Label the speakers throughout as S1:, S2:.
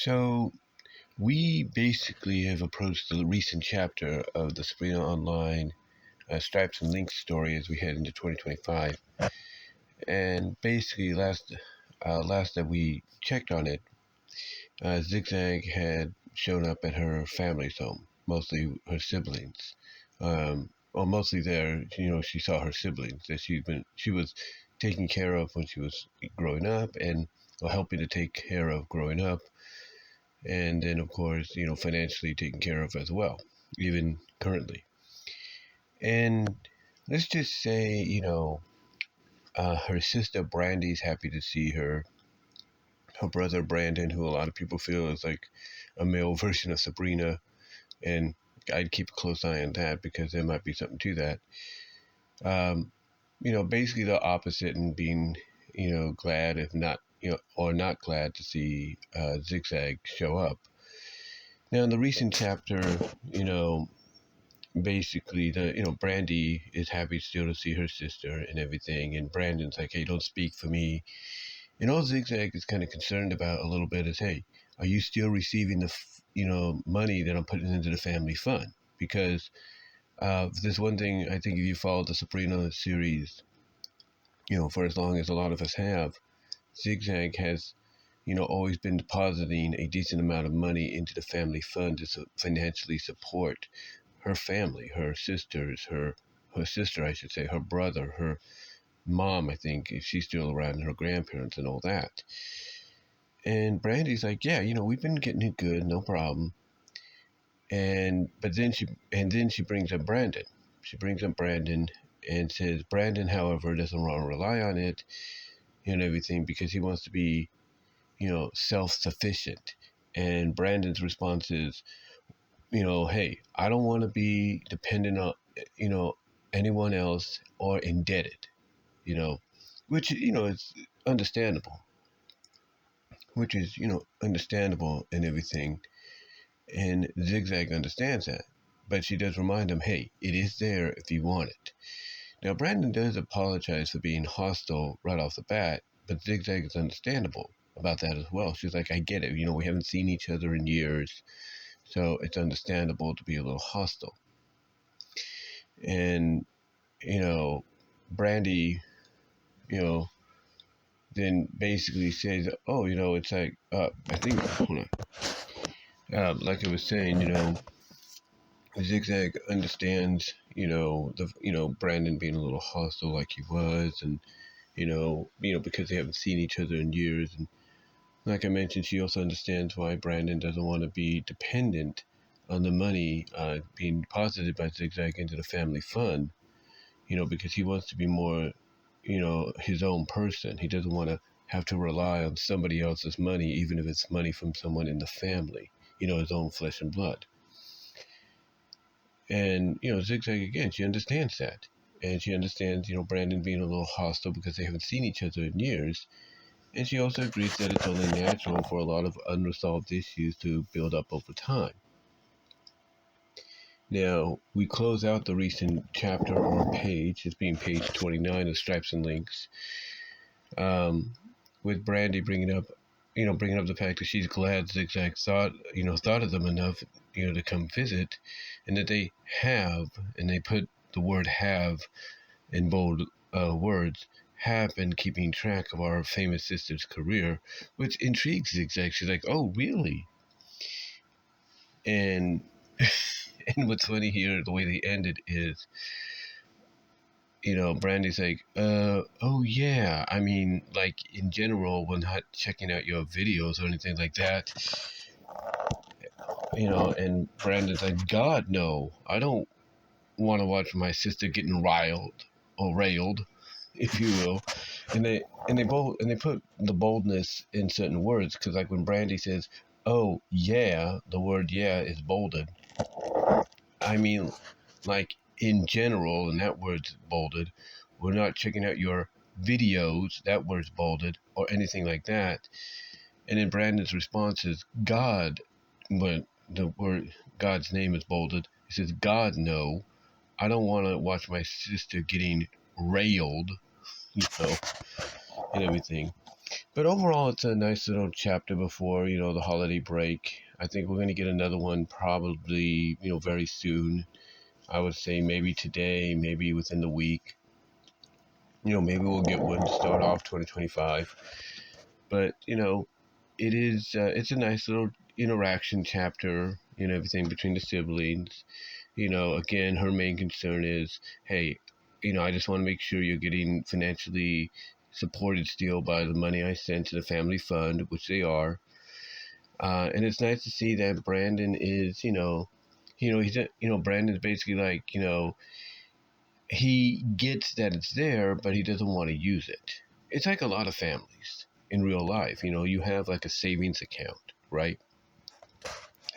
S1: So we basically have approached the recent chapter of the Sabrina Online Stripes and Links story as we head into 2025. And basically, last that we checked on it, Zig Zag had shown up at her family's home, mostly her siblings. Well, mostly there, she saw her siblings that she was taking care of when she was growing up, and or helping to take care of growing up, and then of course financially taken care of as well, even currently. And let's just say her sister Brandy's happy to see her. Her brother Brandon, who a lot of people feel is like a male version of Sabrina, and I'd keep a close eye on that because there might be something to that. Basically the opposite, and being glad, if not or not glad, to see Zig Zag show up. Now, in the recent chapter, basically Brandy is happy still to see her sister and everything, and Brandon's like, hey, don't speak for me. And all Zig Zag is kind of concerned about a little bit is, hey, are you still receiving the money that I'm putting into the family fund? Because there's one thing, I think, if you follow the Sabrina series, for as long as a lot of us have, Zig Zag has always been depositing a decent amount of money into the family fund to financially support her family, her sisters, her sister, I should say, her brother, her mom, I think, if she's still around, and her grandparents and all that. And Brandy's like, yeah, we've been getting it good, no problem. But then she brings up Brandon. She brings up Brandon and says Brandon, however, doesn't want to rely on it and everything because he wants to be, self-sufficient. And Brandon's response is, hey, I don't want to be dependent on, anyone else or indebted, which, is understandable, understandable and everything. And Zig Zag understands that. But she does remind him, hey, it is there if you want it. Now, Brandon does apologize for being hostile right off the bat, but Zig Zag is understandable about that as well. She's like, I get it. We haven't seen each other in years, so it's understandable to be a little hostile. And, Brandy, then basically says, oh, it's like, I think, hold on. Like I was saying, Zig Zag understands, Brandon being a little hostile like he was, and, because they haven't seen each other in years. And like I mentioned, she also understands why Brandon doesn't want to be dependent on the money being deposited by Zig Zag into the family fund, because he wants to be more, his own person. He doesn't want to have to rely on somebody else's money, even if it's money from someone in the family, his own flesh and blood. And, Zig Zag, again, she understands that. And she understands, Brandon being a little hostile because they haven't seen each other in years. And she also agrees that it's only natural for a lot of unresolved issues to build up over time. Now, we close out the recent chapter or page, it's being page 29 of Stripes and Links, with Brandy bringing up the fact that she's glad Zig Zag thought of them enough, to come visit, and that they have, and they put the word have in bold words, have been keeping track of our famous sister's career, which intrigues Zig Zag. She's like, oh, really? And and what's funny here, the way they ended is, Brandy's like, oh yeah, I mean, like, in general, when not checking out your videos or anything like that, and Brandon's like, God, no, I don't want to watch my sister getting riled or railed, if you will. And they put the boldness in certain words, because like when Brandy says, oh yeah, the word yeah is bolded. I mean, like, in general, and that word's bolded. We're not checking out your videos, that word's bolded, or anything like that. And then Brandon's response is God, but the word God's name is bolded. He says, God, no, I don't want to watch my sister getting railed, and everything. But overall, it's a nice little chapter before, the holiday break. I think we're going to get another one probably, very soon. I would say maybe today, maybe within the week. Maybe we'll get one to start off 2025. But, it's a nice little interaction chapter, everything between the siblings. Again, her main concern is, hey, I just want to make sure you're getting financially supported still by the money I sent to the family fund, which they are. And it's nice to see that Brandon is, he's, Brandon's basically like, he gets that it's there, but he doesn't want to use it. It's like a lot of families in real life. You have like a savings account, right?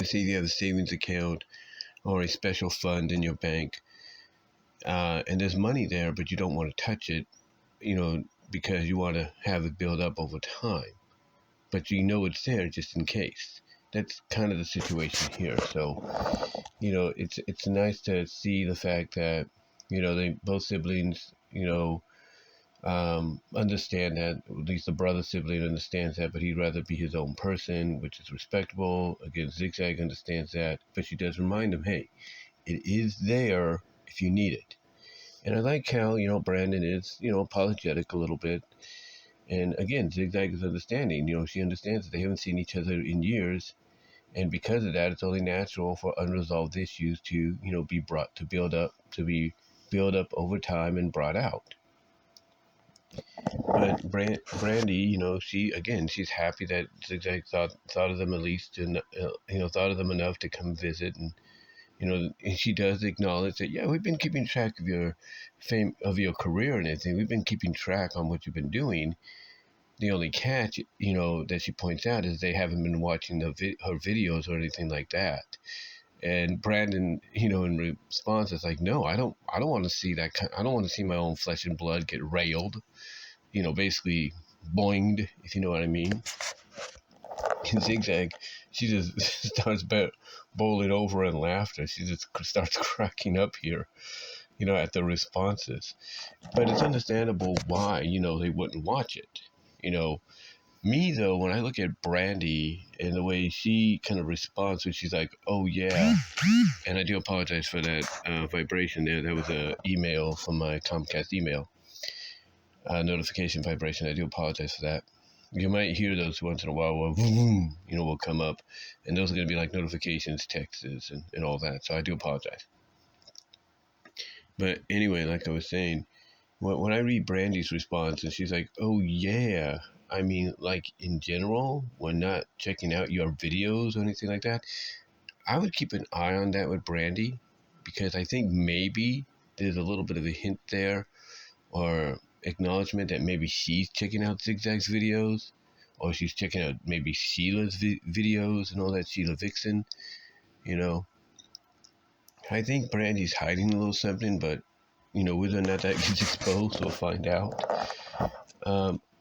S1: Let's say you have a savings account or a special fund in your bank, and there's money there, but you don't want to touch it, because you want to have it build up over time. But it's there just in case. That's kind of the situation here. So, it's nice to see the fact that, they both siblings, understand that. At least the brother sibling understands that, but he'd rather be his own person, which is respectable. Again, Zig Zag understands that, but she does remind him, hey, it is there if you need it. And I like how, Brandon is, apologetic a little bit. And again, Zig Zag is understanding. She understands that they haven't seen each other in years. And because of that, it's only natural for unresolved issues to, be brought to be built up over time and brought out. But Brandy, she's happy that Zig Zag thought of them at least, and thought of them enough to come visit, and and she does acknowledge that, yeah, we've been keeping track of your your career and everything. We've been keeping track on what you've been doing. The only catch, that she points out is they haven't been watching her videos or anything like that. And Brandon, in response, is like, no, I don't want to see that. I don't want to see my own flesh and blood get railed. Basically boinged, if you know what I mean. And Zig Zag, she just starts bowling over in laughter. She just starts cracking up here, at the responses. But it's understandable why, they wouldn't watch it. Me, though, when I look at Brandy and the way she kind of responds when she's like, oh, yeah. And I do apologize for that vibration there. That was an email from my Comcast email. Notification vibration. I do apologize for that. You might hear those once in a while where boom, will come up. And those are going to be like notifications, texts, and all that. So I do apologize. But anyway, like I was saying, when I read Brandy's response and she's like, oh, yeah. I mean, like in general, when not checking out your videos or anything like that, I would keep an eye on that with Brandy, because I think maybe there's a little bit of a hint there, or acknowledgement that maybe she's checking out Zig Zag's videos, or she's checking out maybe Sheila's videos and all that, Sheila Vixen, I think Brandy's hiding a little something, but, whether or not that gets exposed, we'll find out.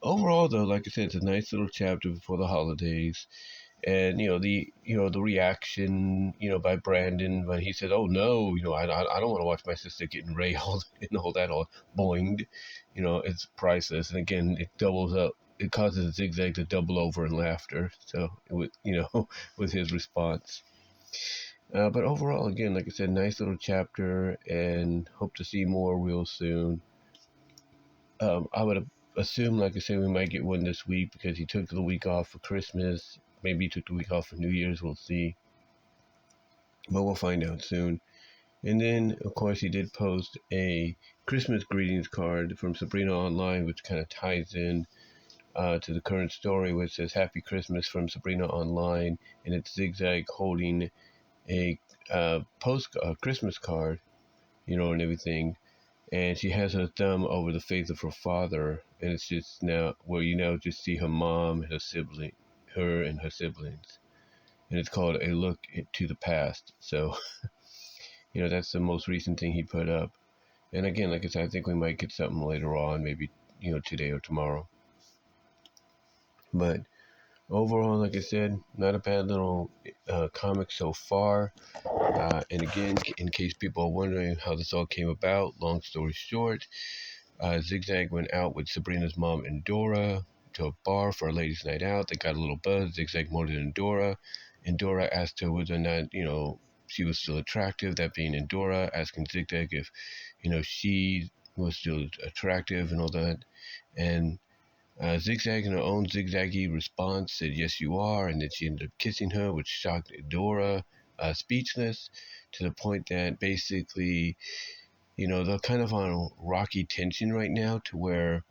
S1: Overall, though, like I said, it's a nice little chapter before the holidays. And the reaction by Brandon when he said, "Oh no, I don't want to watch my sister getting railed and all that, all boinged," it's priceless. And again, it doubles up. It causes Zig Zag to double over in laughter. So with with his response. But overall, again, like I said, nice little chapter, and hope to see more real soon. I would assume, like I said, we might get one this week because he took the week off for Christmas. Maybe he took the week off for New Year's. We'll see. But we'll find out soon. And then, of course, he did post a Christmas greetings card from Sabrina online, which kind of ties in to the current story, which says Happy Christmas from Sabrina online. And it's Zig Zag holding a Christmas card, and everything. And she has her thumb over the face of her father, and it's just now where you now just see her mom and her and her siblings, and it's called A Look to the Past. So, that's the most recent thing he put up. And again, like I said, I think we might get something later on, maybe today or tomorrow. But overall, like I said, not a bad little comic so far. And again, in case people are wondering how this all came about, long story short, Zig Zag went out with Sabrina's mom, Endora. to a bar for a ladies' night out. They got a little buzz. Zig Zag more than Endora. Endora asked her whether or not, she was still attractive, that being Endora, asking Zig Zag if, she was still attractive and all that. And Zig Zag, in her own zigzaggy response, said, "Yes, you are." And then she ended up kissing her, which shocked Endora, speechless, to the point that basically, they're kind of on rocky tension right now to where,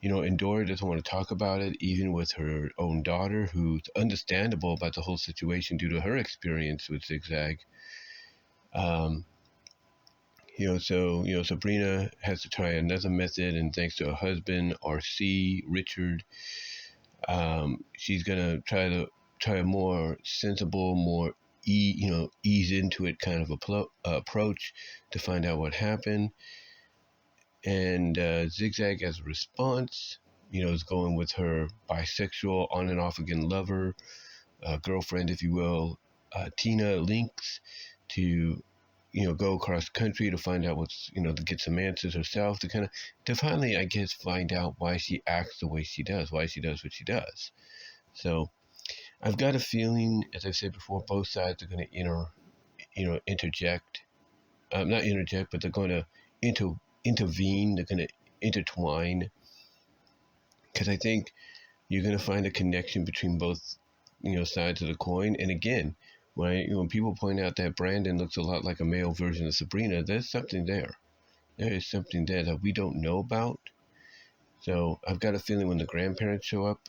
S1: Endora doesn't want to talk about it, even with her own daughter, who's understandable about the whole situation due to her experience with Zig Zag. Um, Sabrina has to try another method, and thanks to her husband, RC, Richard, she's gonna try a more sensible, more ease into it kind of approach to find out what happened. And Zig Zag, as a response, is going with her bisexual, on and off again lover, girlfriend, if you will, Tina Lynx, to go across the country to find out what's, to get some answers herself, to finally, I guess, find out why she acts the way she does, why she does what she does. So I've got a feeling, as I said before, both sides are going to interject, not interject, but they're going to intervene, they're going to intertwine, because I think you're going to find a connection between both, sides of the coin. And again, when people point out that Brandon looks a lot like a male version of Sabrina, there's something there. There is something there that we don't know about. So I've got a feeling when the grandparents show up,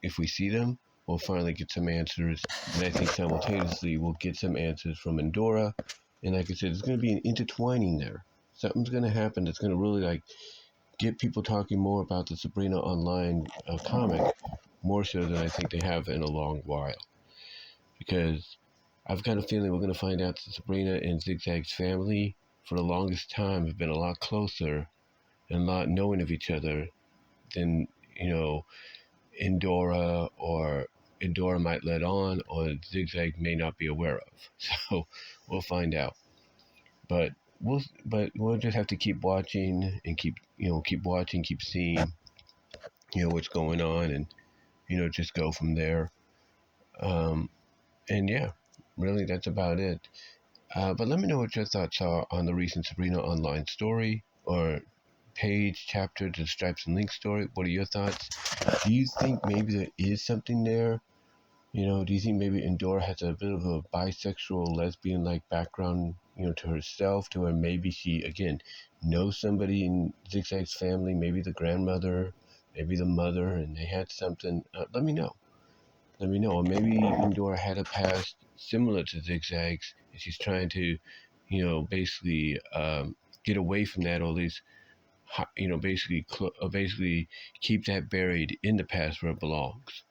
S1: if we see them, we'll finally get some answers. And I think simultaneously we'll get some answers from Endora. And like I said, there's going to be an intertwining there. Something's going to happen that's going to really get people talking more about the Sabrina Online comic, more so than I think they have in a long while. Because I've got a feeling we're going to find out that Sabrina and Zig Zag's family, for the longest time, have been a lot closer and a lot knowing of each other than, Endora might let on, or Zig Zag may not be aware of. So we'll find out. But we'll just have to keep watching and keep watching, keep seeing, what's going on, and just go from there. And yeah, really, that's about it. But let me know what your thoughts are on the recent Sabrina Online story, or page, chapter, the Stripes and Links story. What are your thoughts? Do you think maybe there is something there? Do you think maybe Endora has a bit of a bisexual, lesbian-like background, to herself, to where maybe she, again, knows somebody in Zig Zag's family, maybe the grandmother, maybe the mother, and they had something? Let me know. Let me know. Or maybe Endora had a past similar to Zig Zag's, and she's trying to, basically get away from that, or at least, basically keep that buried in the past where it belongs.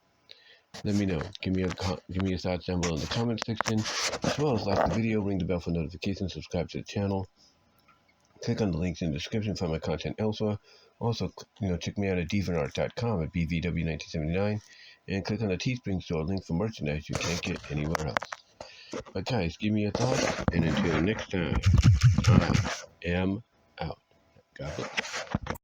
S1: Let me know. Give me your thoughts down below in the comment section, as well as like the video, ring the bell for notifications, subscribe to the channel. Click on the links in the description for my content elsewhere. Also, check me out at divanart.com at BVW1979, and click on the Teespring store link for merchandise you can't get anywhere else. But guys, give me your thoughts, and until next time, I am out. God bless.